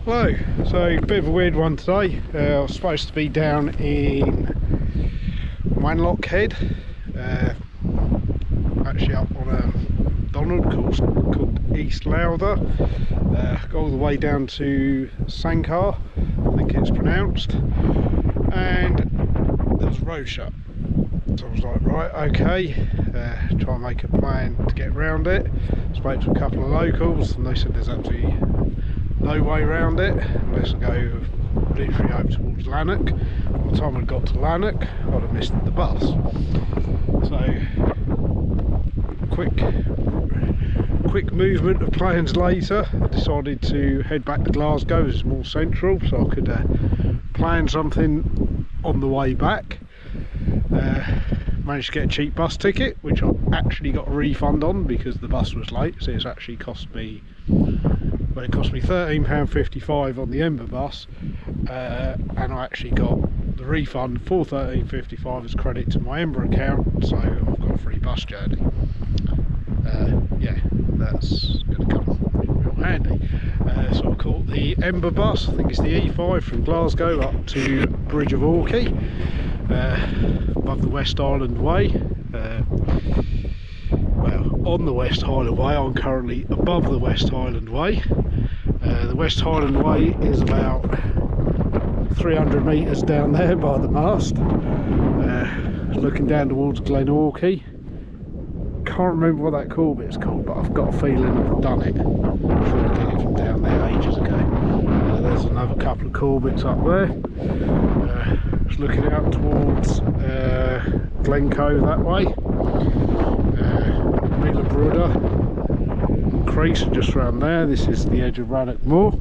Hello, so a bit of a weird one today. I was supposed to be down in Wanlock Head, actually up on a Donald called East Lowther. Go all the way down to Sankar, I think it's pronounced, and there was a road shut. So I was like, right, okay, try and make a plan to get around it. Spoke to a couple of locals and they said there's absolutely no way around it unless I go literally over towards Lanark. By the time I got to Lanark, I'd have missed the bus. So quick movement of plans later, I decided to head back to Glasgow as more central, so I could plan something on the way back. Managed to get a cheap bus ticket, which I actually got a refund on because the bus was late. So it's actually cost me, well, it cost me £13.55 on the Ember bus, and I actually got the refund for £13.55 as credit to my Ember account, so I've got a free bus journey. Yeah, that's going to come real handy. So I caught the Ember bus, I think it's the E5 from Glasgow up to Bridge of Orkney, above the West Island Way. Well, on the West Highland Way. I'm currently above the West Highland Way. The West Highland Way is about 300 metres down there by the mast, looking down towards Glen Orkney. Can't remember what that cool bit's called, but I've got a feeling I've done it. I'm sure I did it from down there ages ago. There's another couple of cool bits up there. Just looking out towards Glencoe that way. Brooder Crease just around there. This is the edge of Rannoch Moor.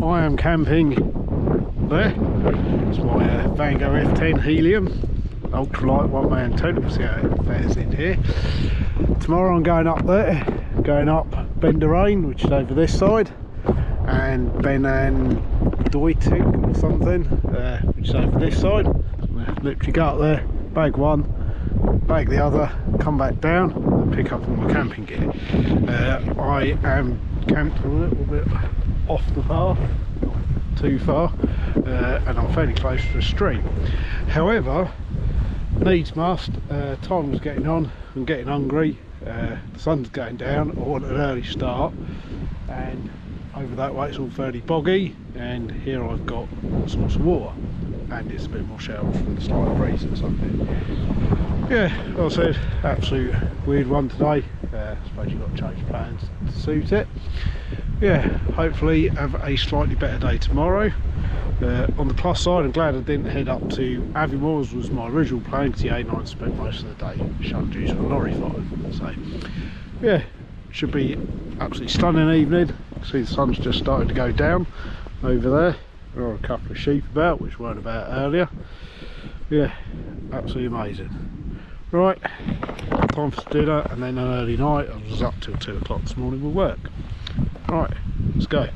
I am camping there. It's my Vango F10 Helium ultralight one-man tent. We'll see how it fares in here. Tomorrow I'm going up there, going up Dorain, which is over this side, and Beinn and Dothaidh or something, which is over this side. So I'm going to literally go up there, bag one, bag the other, come back down and pick up all my camping gear. I am camped a little bit off the path, not too far, and I'm fairly close to a stream. However, needs must, time was getting on, I'm getting hungry, the sun's going down, I want an early start, and over that way it's all fairly boggy, and here I've got all sorts of water, and it's a bit more sheltered from the slight breeze or something. Yeah, like I said, absolute weird one today. I suppose you've got to change plans to suit it. Yeah, hopefully have a slightly better day tomorrow. On the plus side, I'm glad I didn't head up to Aviemore, was my original plan, because the A9 spent most of the day shut due to a lorry fire. So yeah, should be absolutely stunning evening. See the sun's just starting to go down over there. There are a couple of sheep about, which weren't about earlier. Yeah, absolutely amazing. Right, time for dinner and then an early night. I was up till 2 o'clock this morning with work. Right, let's go.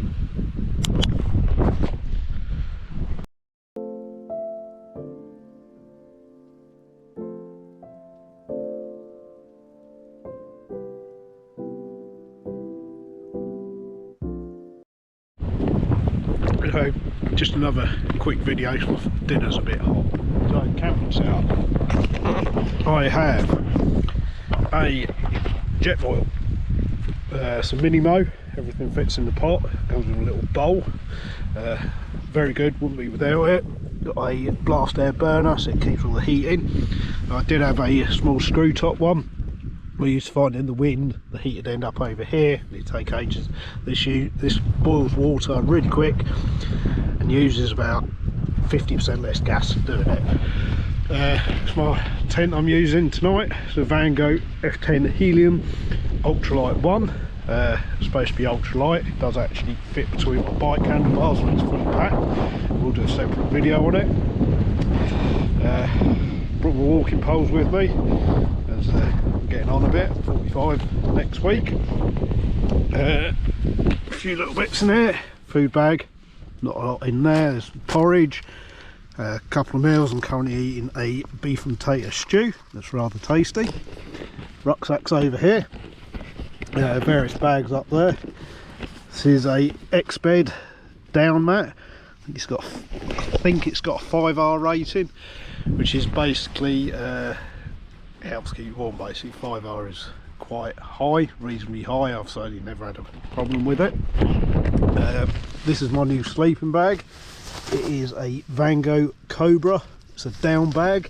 So, just another quick video. Dinner's a bit hot. So, camping setup. I have a jet boil, some Minimo, everything fits in the pot, comes with a little bowl, very good, wouldn't be without it. Got a blast air burner so it keeps all the heat in. I did have a small screw top one. We used to find in the wind the heat would end up over here, it'd take ages. This boils water really quick and uses about 50% less gas doing it. It's my tent I'm using tonight. It's a Vango F10 Helium ultralight one. It's supposed to be ultralight. It does actually fit between my bike handlebars when it's fully packed. We'll do a separate video on it. Brought my walking poles with me as I'm getting on a bit. 45 next week. A few little bits in there. Food bag, not a lot in there. There's some porridge. A couple of meals. I'm currently eating a beef and potato stew that's rather tasty. Rucksack's over here, various bags up there, This is a X-Bed down mat. I think it's got a 5R rating, which is basically helps keep you warm. Basically 5R is quite high, reasonably high. I've certainly never had a problem with it. This is my new sleeping bag. It is a Vango Cobra. It's a down bag.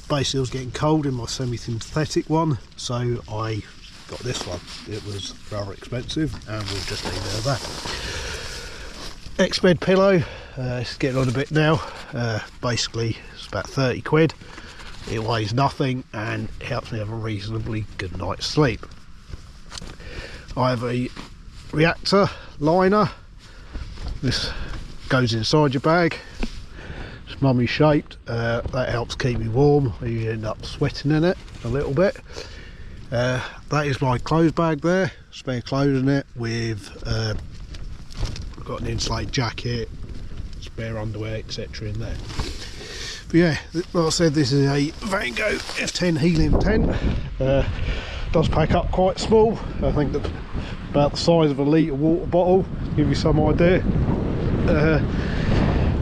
Basically I was getting cold in my semi-synthetic one, so I got this one. It was rather expensive and we'll just leave it at that. X-Bed pillow, it's getting on a bit now. Basically it's about 30 quid. It weighs nothing and it helps me have a reasonably good night's sleep. I have a reactor liner. This goes inside your bag. It's mummy shaped. That helps keep me warm. You end up sweating in it a little bit. That is my clothes bag there. Spare clothes in it with I've got an insulated jacket, spare underwear, etc. in there. But yeah, like I said, this is a Vango F10 helium tent. Does pack up quite small. I think that about the size of a litre water bottle, to give you some idea.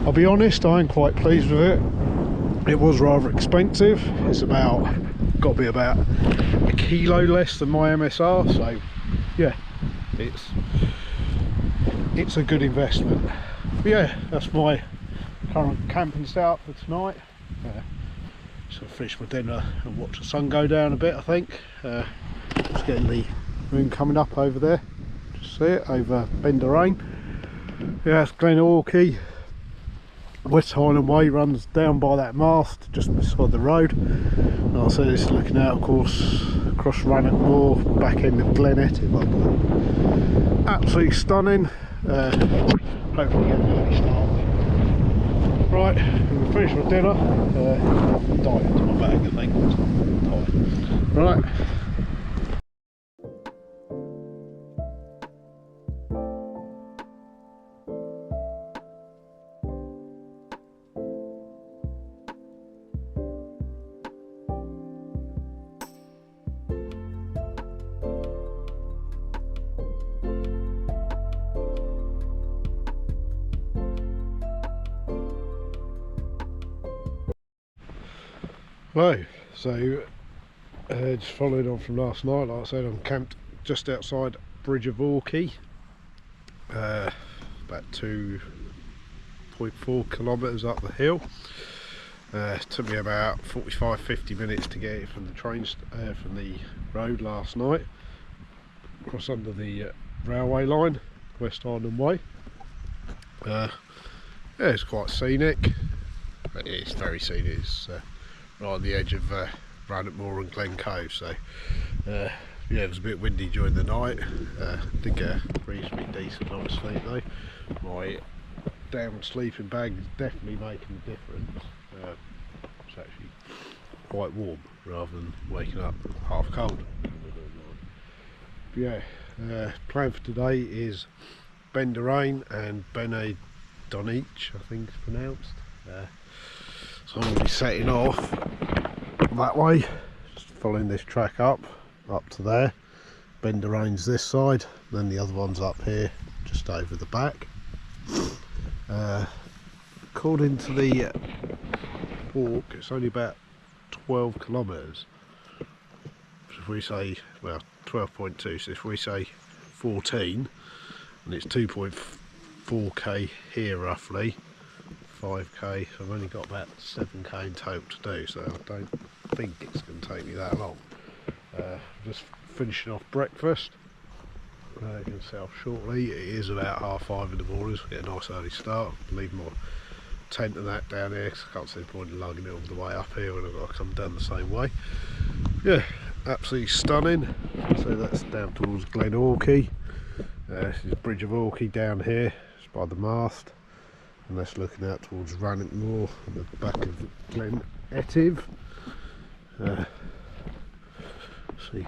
I'll be honest, I am quite pleased with it. It was rather expensive. It's got to be about a kilo less than my MSR, so yeah, it's a good investment. But yeah, that's my current camping setup for tonight. So finish my dinner and watch the sun go down a bit. I think just getting the moon coming up over there. Just see it over Beinn Dorain. Yeah, it's Glenorchy. West Highland Way runs down by that mast just beside the road. And I said it's looking out, of course, across Rannoch Moor, back end of Glen Etive. Absolutely stunning. Hopefully get an early start. Right, I'm going to finish my dinner. Dive into my bag, I think. Right. Hello, so just following on from last night, like I said, I'm camped just outside Bridge of Orkey, about 2.4 kilometres up the hill. It took me about 45-50 minutes to get it from the from the road last night, across under the railway line, West Highland Way. Yeah, it's quite scenic. It's very scenic. It's right on the edge of Rannoch Moor and Glen Cove, so yeah, it was a bit windy during the night. Did get a reasonably decent night's sleep though. My down sleeping bag is definitely making a difference. It's actually quite warm rather than waking up half cold. But yeah, plan for today is Beinn Dorain and Dothaidh, I think it's pronounced. So I'm going to be setting off that way, just following this track up to there. Beinn Dorain's this side, then the other one's up here, just over the back. According to the walk, it's only about 12 kilometres. So if we say, well, 12.2, so if we say 14, and it's 2.4k here roughly, 5k, so I've only got about 7k in total to do, so I don't think it's going to take me that long. Just finishing off breakfast. Going to set off shortly. It is about 5:30 in the morning, so get a nice early start. Leave my tent and that down here, because I can't see the point in lugging it all the way up here when I've got to come down the same way. Yeah, absolutely stunning. So that's down towards Glenorchy. This is Bridge of Orkey down here, it's by the mast. And that's looking out towards Rannoch Moor and the back of Glen Etive. See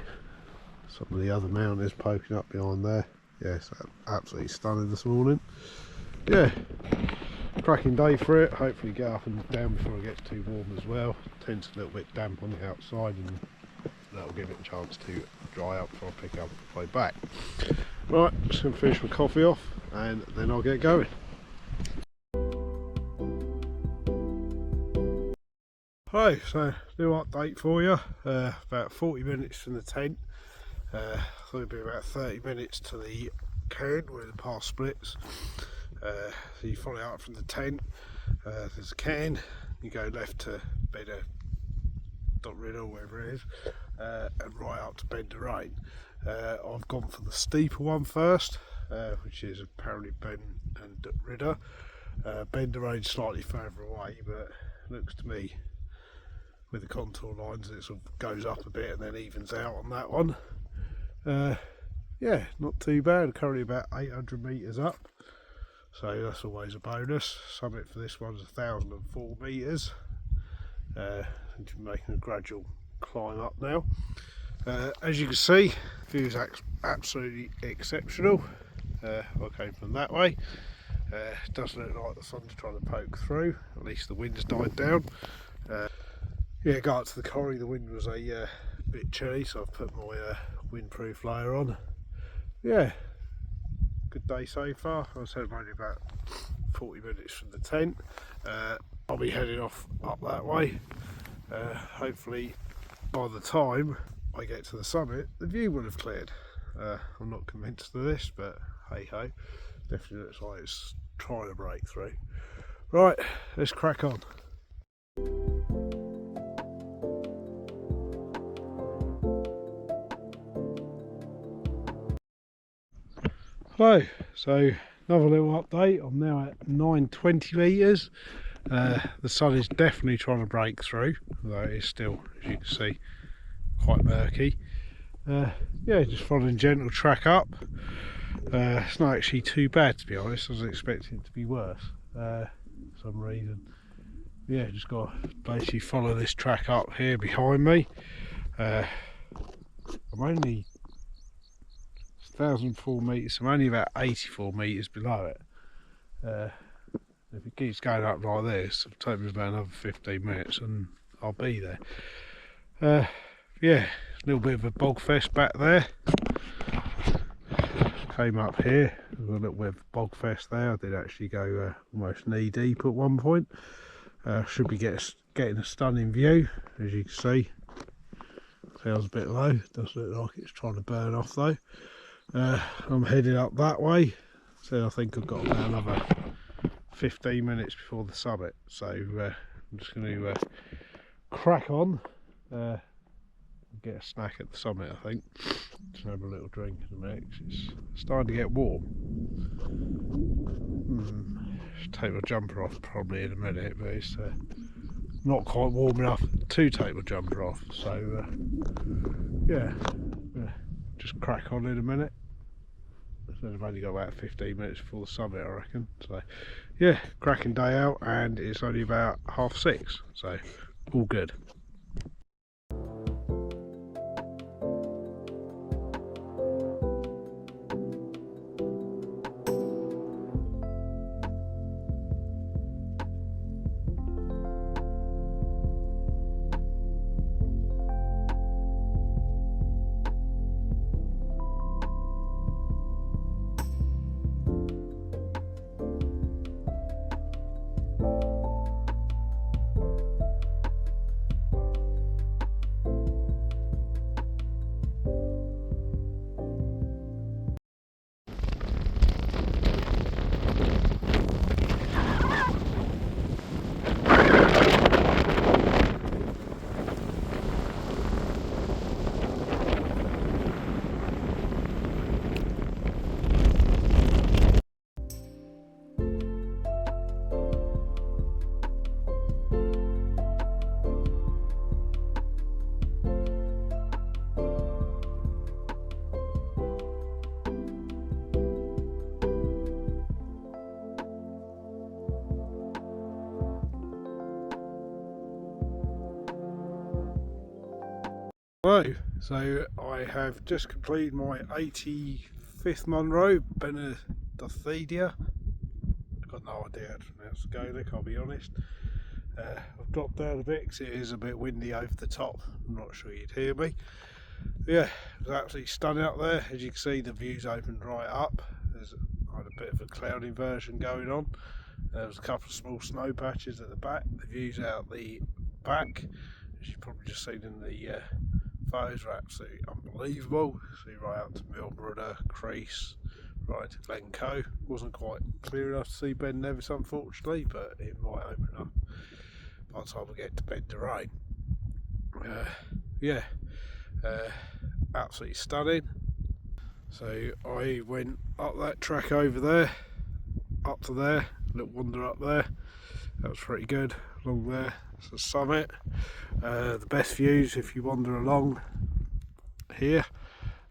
some of the other mountains poking up behind there. Yes, absolutely stunning this morning. Yeah, cracking day for it. Hopefully get up and down before it gets too warm as well. Tents a little bit damp on the outside and that'll give it a chance to dry up before I pick up the way back. Right, just going to finish my coffee off and then I'll get going. Hi, so new update for you. About 40 minutes from the tent. I thought it'd be about 30 minutes to the cairn where the path splits. So you follow out from the tent, there's a cairn, you go left to Beinn, Dothaidh or wherever it is, and right up to Dorain. I've gone for the steeper one first, which is apparently Beinn and Dothaidh. Dorain's slightly further away, but it looks to me, with the contour lines, it sort of goes up a bit and then evens out on that one. Yeah, not too bad. Currently about 800 metres up, so that's always a bonus. Summit for this one's 1004 metres. And you're making a gradual climb up now. As you can see, view's absolutely exceptional. I came from that way. It doesn't look like the sun's trying to poke through, at least the wind's died down. Yeah, got up to the corrie, the wind was a bit chilly, so I've put my windproof layer on. Yeah, good day so far. I said I'm only about 40 minutes from the tent. I'll be heading off up that way. Hopefully by the time I get to the summit, the view will have cleared. I'm not convinced of this, but hey ho, definitely looks like it's trying to break through. Right, let's crack on. Hello, so another little update. I'm now at 920 metres. The sun is definitely trying to break through, although it is still, as you can see, quite murky. Yeah, just following gentle track up. It's not actually too bad, to be honest. I was expecting it to be worse for some reason. Yeah, just got to basically follow this track up here behind me. I'm only 1004 metres, I'm only about 84 metres below it. If it keeps going up like this, it'll take me about another 15 minutes and I'll be there. Yeah, a little bit of a bog fest back there. Came up here, there was a little bit of bog fest there. I did actually go almost knee deep at one point. Should be getting a stunning view, as you can see. Feels a bit low, does look like it's trying to burn off though. I'm heading up that way, so I think I've got about another 15 minutes before the summit, so I'm just going to crack on, get a snack at the summit. I think just have a little drink in a minute 'cause it's starting to get warm. Should take my jumper off probably in a minute, but it's not quite warm enough to take my jumper off, so yeah, just crack on in a minute. I've only got about 15 minutes before the summit, I reckon. So yeah, cracking day out, and it's only about 6:30, so all good. Right, so I have just completed my 85th Munros, Beinn Dothaidh. I've got no idea how to pronounce the Gaelic, I'll be honest. I've dropped down a bit because it is a bit windy over the top. I'm not sure you'd hear me. Yeah, it was absolutely stunning up there. As you can see, the view's opened right up. There's a bit of a cloud inversion going on. There was a couple of small snow patches at the back. The views out the back, as you've probably just seen in the photos, are absolutely unbelievable. See right out to Munros, Crease, right to Glencoe. Wasn't quite clear enough to see Beinn, unfortunately, but it might open up by the time we get to Dorain. Yeah, absolutely stunning. So I went up that track over there, up to there, a little wander up there. That was pretty good. Along there, it's the summit. The best views if you wander along here,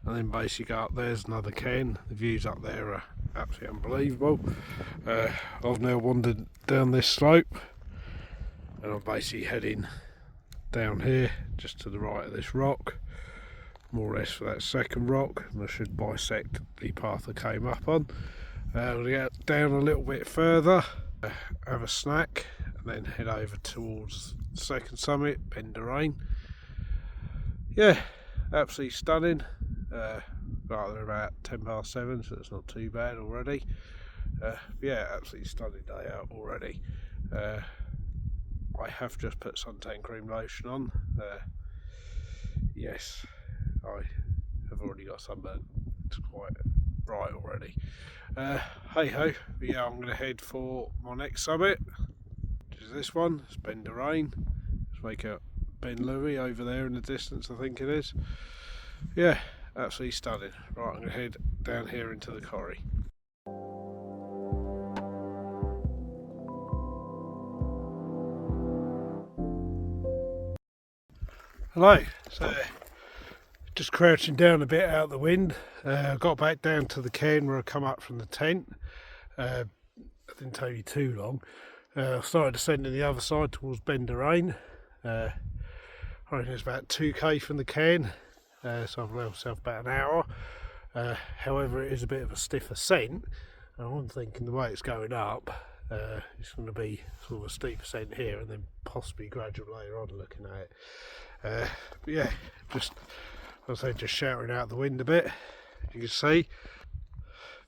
and then basically go up there's another cairn. The views up there are absolutely unbelievable. I've now wandered down this slope, and I'm basically heading down here just to the right of this rock, more or less for that second rock, and I should bisect the path I came up on. We'll get down a little bit further, have a snack, and then head over towards the second summit, Dorain. Yeah, absolutely stunning. Right, they're about 7:10, so it's not too bad already. Yeah, absolutely stunning day out already. I have just put suntan cream lotion on. Yes, I have already got sunburn. It's quite bright already. Hey ho, but yeah, I'm going to head for my next summit, which is this one. It's Dorain. Let's make out Beinn over there in the distance, I think it is. Yeah, absolutely stunning. Right, I'm going to head down here into the quarry. Hello, so just crouching down a bit out of the wind. I got back down to the cairn where I come up from the tent. It didn't take me too long. I started descending the other side towards Dorain. I reckon it's about 2k from the cairn, so I've allowed myself about an hour. However, it is a bit of a stiff ascent, and I'm thinking the way it's going up, it's going to be sort of a steep ascent here and then possibly gradual later on looking at it. But yeah, just shouting out the wind a bit. You can see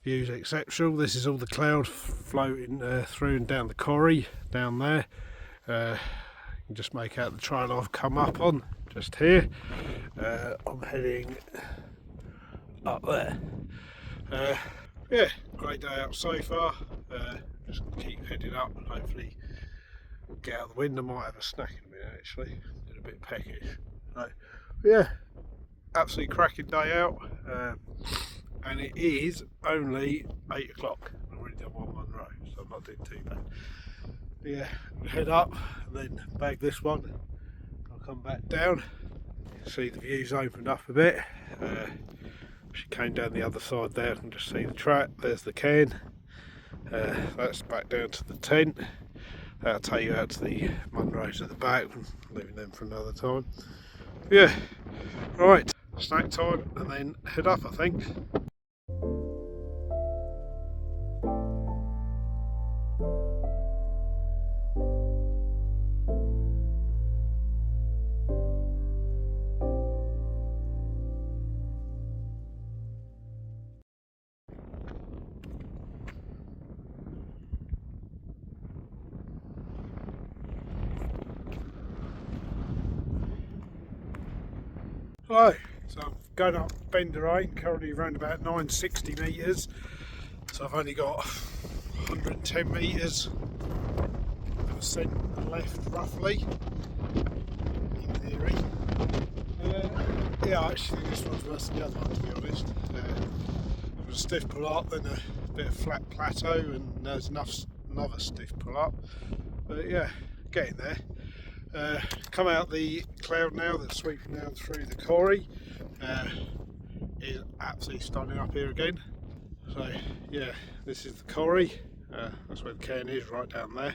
views exceptional. This is all the cloud floating through and down the quarry down there. You can just make out the trail I've come up on just here. I'm heading up there. Yeah, great day out so far. Just keep heading up and hopefully get out of the wind. I might have a snack in a minute actually. A bit peckish. So yeah, absolutely cracking day out. And it is only 8 o'clock. I've already done one Munros, so I'm not doing too bad. But yeah, head up and then bag this one. I'll come back down. See the views opened up a bit. She came down the other side there. I can just see the track. There's the cairn. That's back down to the tent. That'll take you out to the Munros at the back, leaving them for another time. Yeah, right, snack time and then head up, I think. Hello, so I'm going up Dorain, currently around about 960 metres, so I've only got 110 metres of ascent left roughly, in theory. Yeah, I actually think this one's worse than the other one, to be honest. It was a stiff pull up, then a bit of flat plateau, and there's another stiff pull up, but yeah, getting there. Come out the cloud now that's sweeping down through the quarry. Is absolutely stunning up here again. So yeah, this is the quarry. That's where the cairn is, right down there.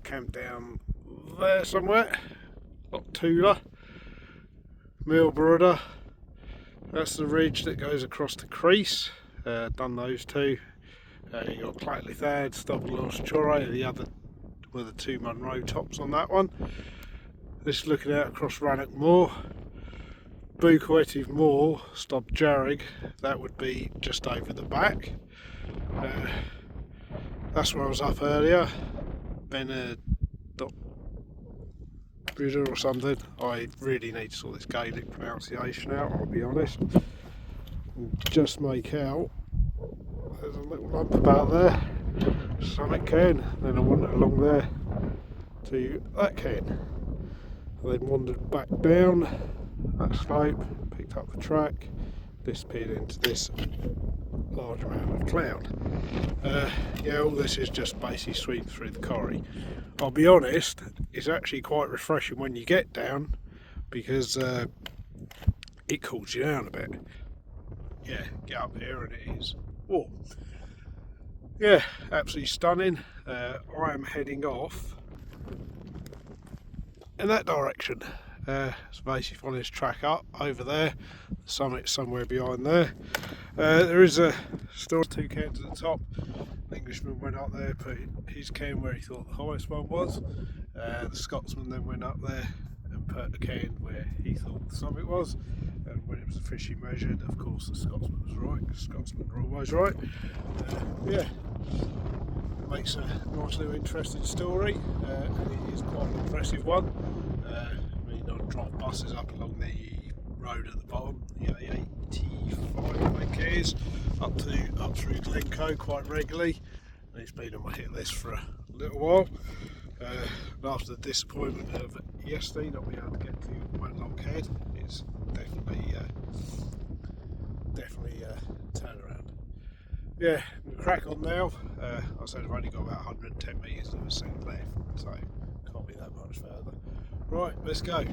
Camp down there somewhere. Got Tula, Munros. That's the ridge that goes across the crease. Done those two. You got Dothaidh, Stubble, the other were the two Munro tops on that one. This is looking out across Rannoch Moor. Bucquetive Moor, Stob Jarrig, that would be just over the back. That's where I was up earlier. Beinn or something. I really need to sort this Gaelic pronunciation out, I'll be honest. And just make out there's a little lump about there, something cairn, then I wandered along there to that cairn, and then wandered back down that slope, picked up the track, disappeared into this large amount of cloud. Yeah, all this is just basically sweeping through the corrie. I'll be honest, it's actually quite refreshing when you get down, because it cools you down a bit. Yeah, get up here and it is warm. Yeah, absolutely stunning. I am heading off in that direction. So basically following this track up over there, the summit's somewhere behind there. There is still two cairns at the top. The Englishman went up there, put his cairn where he thought the highest one was. The Scotsman then went up there and put a cairn where he thought the summit was. And when it was officially measured, of course the Scotsman was right, because Scotsmen are always right. Yeah, makes a nice little interesting story, and it is quite an impressive one. I mean, I drive buses up along the road at the bottom, the M85 I think it is, up through Glencoe quite regularly, and it's been on my hit list for a little while. And after the disappointment of yesterday not being able to get to Wenlock Head, it's definitely a turnaround. Yeah, we'll crack on now. I said I've only got about 110 metres of ascent left, so can't be that much further. Right, let's go.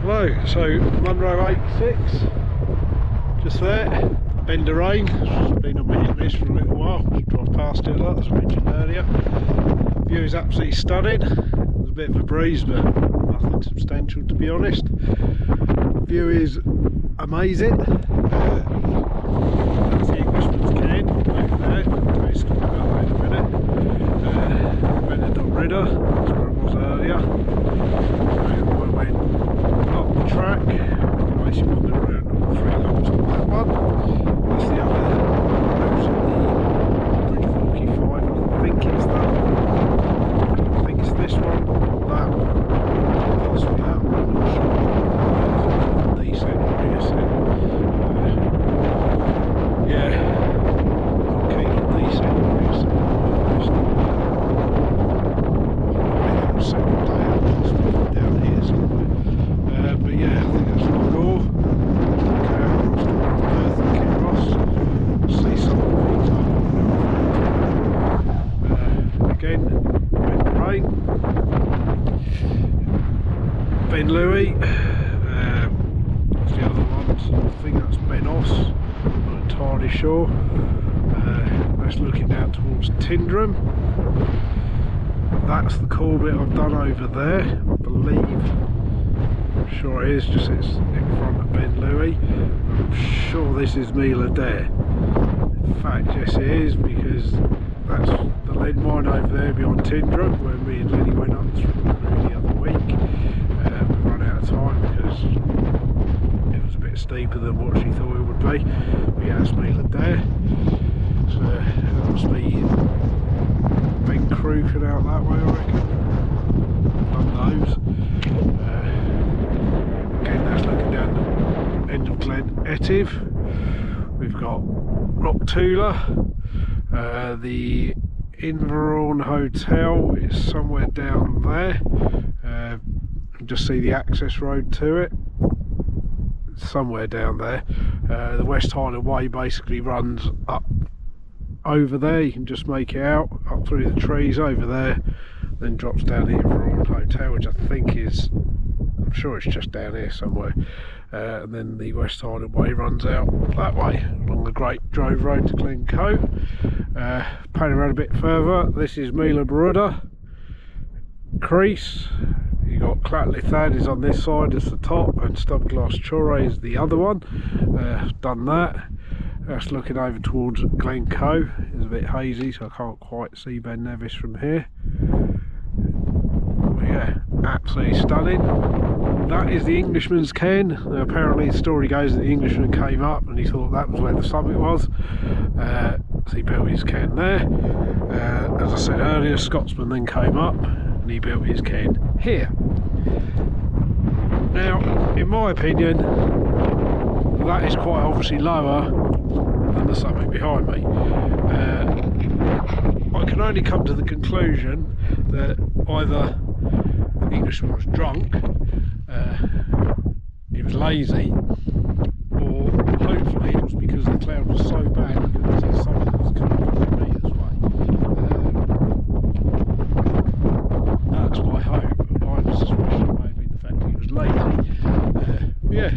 Hello, so Munro 86, just there, Beinn Dorain, it's been on my hit list for a little while, just drive past it a lot as I mentioned earlier. View is absolutely stunning, there's a bit of a breeze but nothing substantial to be honest. View is amazing, that's the Englishman's cairn over there, I'll tell you a story about that in a minute. Went to Dothaidh, that's where I was earlier. I went up the track, basically wandered around all three lumps on that one. That's the other Bridge 45, I think it's that one. I think it's this one, that one, possibly that one, I'm not sure. Decent, reascent. Yeah, okay, decent, reascent. That was second day out, possibly down here somewhere. But yeah, I think that's what Gore. Okay, across towards Perth and Munros. See some of the peaks up. Again, Beinn Dorain. Beinn Louis. That's the other ones. I think that's Munros. I'm not entirely sure. That's looking down towards Tyndrum. That's the core bit I've done over there, I believe. I'm sure it is, just it's in front of Beinn Louis. I'm sure this is Mila Dare. In fact, yes it is, because that's the lead mine over there behind Tyndrum, where me and Lenny went up through the other week. We've run out of time because it was a bit steeper than what she thought it would be. But yeah, that's Mila Dare. So that must be Beinn Cruachan out that way, I reckon. None those. Again, that's looking down the end of Glen Etive. We've got Rock Tula, the Inveron Hotel is somewhere down there. Just see the access road to it. It's somewhere down there. The West Highland Way basically runs up over there. You can just make it out up through the trees over there, then drops down the Inveron Hotel, which I think is, I'm sure it's just down here somewhere. And then the West Highland Way runs out that way along the Great Drove Road to Glencoe. Pan around a bit further, this is Mila Barudda Crease. You got Clatlythad is on this side as the top, and Stubglass Chore is the other one. Done that. That's looking over towards Glencoe. It's a bit hazy, so I can't quite see Ben Nevis from here. But yeah, absolutely stunning. That is the Englishman's cairn. Apparently the story goes that the Englishman came up and he thought that was where the summit was. So he built his cairn there. As I said earlier, Scotsman then came up and he built his cairn here. Now, in my opinion, that is quite obviously lower than the summit behind me. I can only come to the conclusion that either the Englishman was drunk, he was lazy, or hopefully it was because the cloud was so bad you couldn't see the summit that was coming from me this way. That's my hope. My suspicion may have been the fact that he was lazy. Yeah,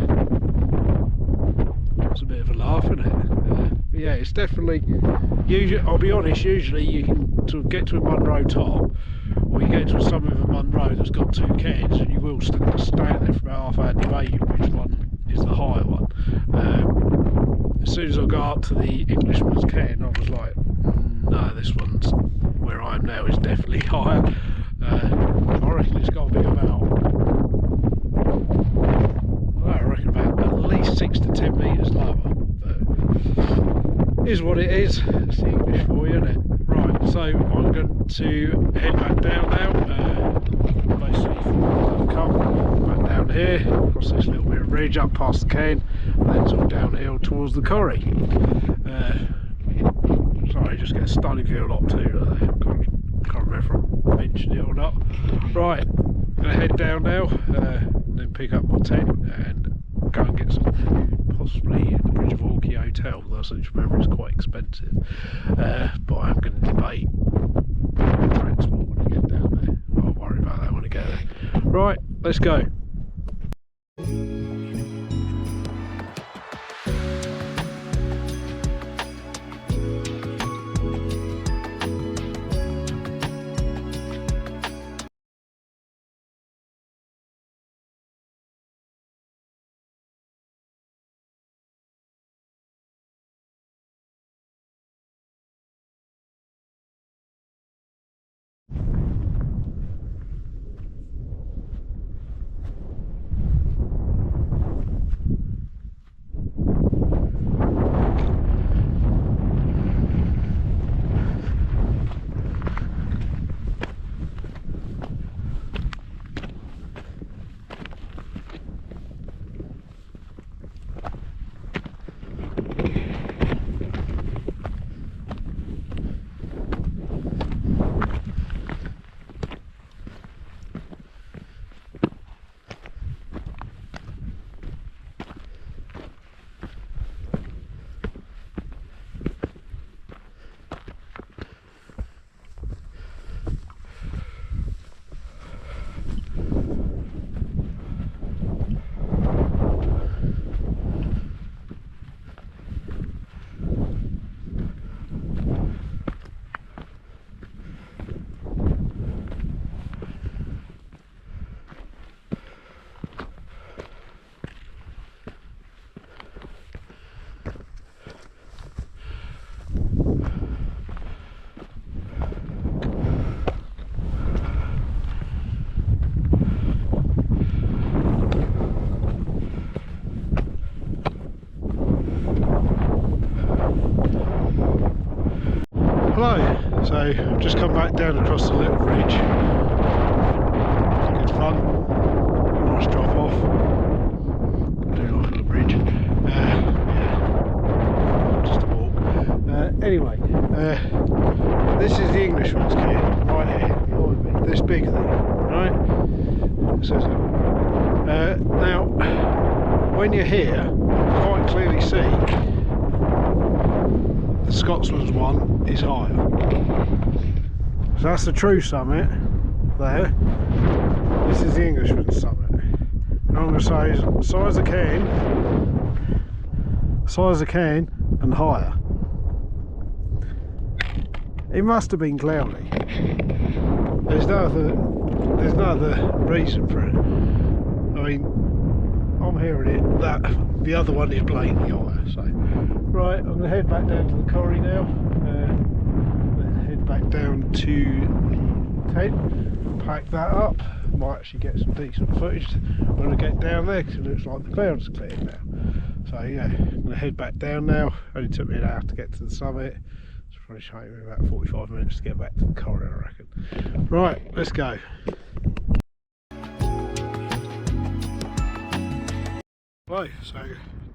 it's a bit of a laugh, isn't it? Yeah, it's definitely, usually, I'll be honest, usually you can sort of get to a Munro top, or you get to a summit of a Munro that's got two cairns, and you will stand there for about half hour debating which one is the higher one. As soon as I got up to the Englishman's cairn, I was like, no, this one's where I am now is definitely higher. I reckon it's got to be about, I reckon about at least 6 to 10 metres lower. But is what it is. It's the English for you, isn't it? Right, so I'm going to head back down now. Basically, come back down here, across this little bit of ridge, up past the cairn, and then sort of downhill towards the quarry. Sorry, just get a stunning view up too. Can't remember if I mentioned it or not. Right, I'm going to head down now, and then pick up my tent and go and get some food, possibly at the Bridge of Hawkey Hotel. Though I seem to remember it's quite expensive. But I'm going to debate transport when I get down there. I'll worry about that when I get there. Right, let's go. Hello, so I've just come back down across the little ridge. Good fun, nice drop off. Doing off the bridge. Yeah, just a walk. Anyway, this is the English Englishman's kit right here behind me, this big thing, right? It says now, when you're here, you quite clearly see the Scotsman's one is higher. So that's the true summit there. This is the Englishman's summit. And I'm going to say size of cane and higher. It must have been cloudy. There's no other reason for it. I mean, I'm hearing it that the other one is blatantly higher. So, right, I'm going to head back down to the quarry now. Then head back down to the tent, pack that up. Might actually get some decent footage when I get down there because it looks like the clouds are cleared now. So yeah, I'm going to head back down now. Only took me an hour to get to the summit. It's probably taking me about 45 minutes to get back to the corridor, I reckon. Right, let's go. Right, so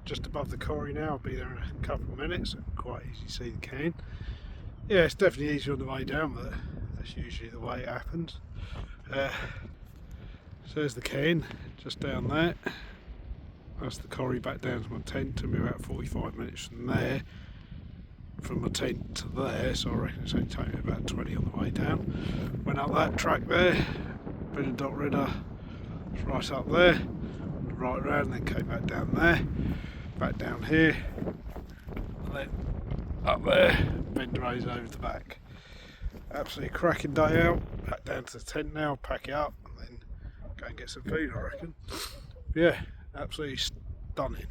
just above the quarry now. I'll be there in a couple of minutes. Quite easy to see the cane. Yeah, it's definitely easier on the way down, but that's usually the way it happens. So there's the cane, just down there. That's the quarry back down to my tent. Took me about 45 minutes from there, from my tent to there, so I reckon it's only taking me about 20 on the way down. Went up that track there, been in Dothaidh, right up there, right round, then came back down there, back down here, and then up there, bend the roads over the back. Absolutely cracking day out. Back down to the tent now, pack it up, and then go and get some food, I reckon. Yeah, absolutely stunning.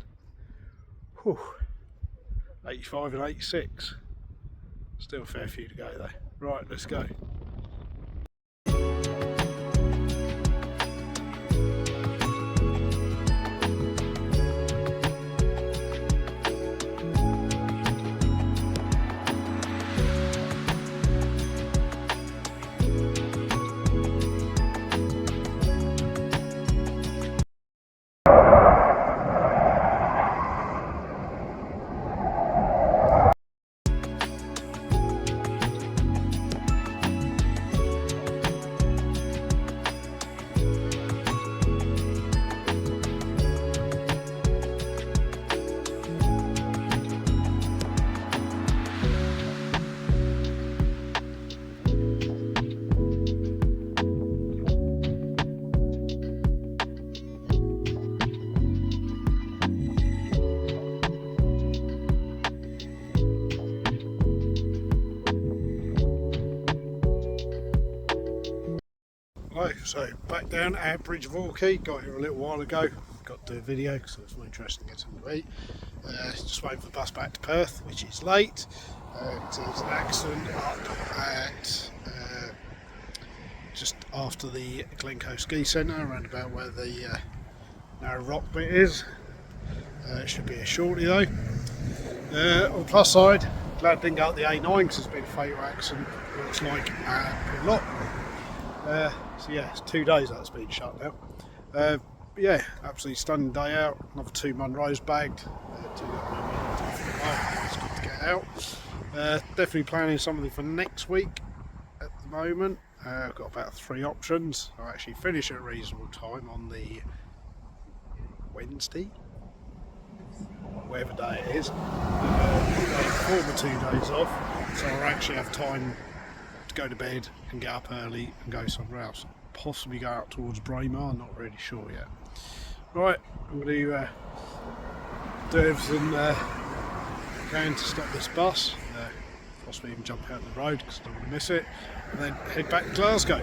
Whew. 85 and 86. Still a fair few to go though. Right, let's go. Right, so back down at Bridge of Orkey. Got here a little while ago. Got to do a video because it's more interesting to get something to eat. Just waiting for the bus back to Perth, which is late. There's an accident up at just after the Glencoe Ski Centre, around about where the narrow rock bit is. It should be here shortly though. On the plus side, glad I didn't go up the A9 because there's been a fatal accident, looks like, at Lock. So yeah, it's 2 days that's been shut now. Yeah, absolutely stunning day out. Another 2 Munros bagged. It's good to get out. Definitely planning something for next week at the moment. I've got about 3 options. I'll actually finish at a reasonable time on the Wednesday, whatever day it is. Before the 2 days off, so I'll actually have time to go to bed and get up early and go somewhere else. Possibly go out towards Braemar, I'm not really sure yet. Right, I'm going to do everything I can to stop this bus, possibly even jump out of the road because I don't want to miss it, and then head back to Glasgow.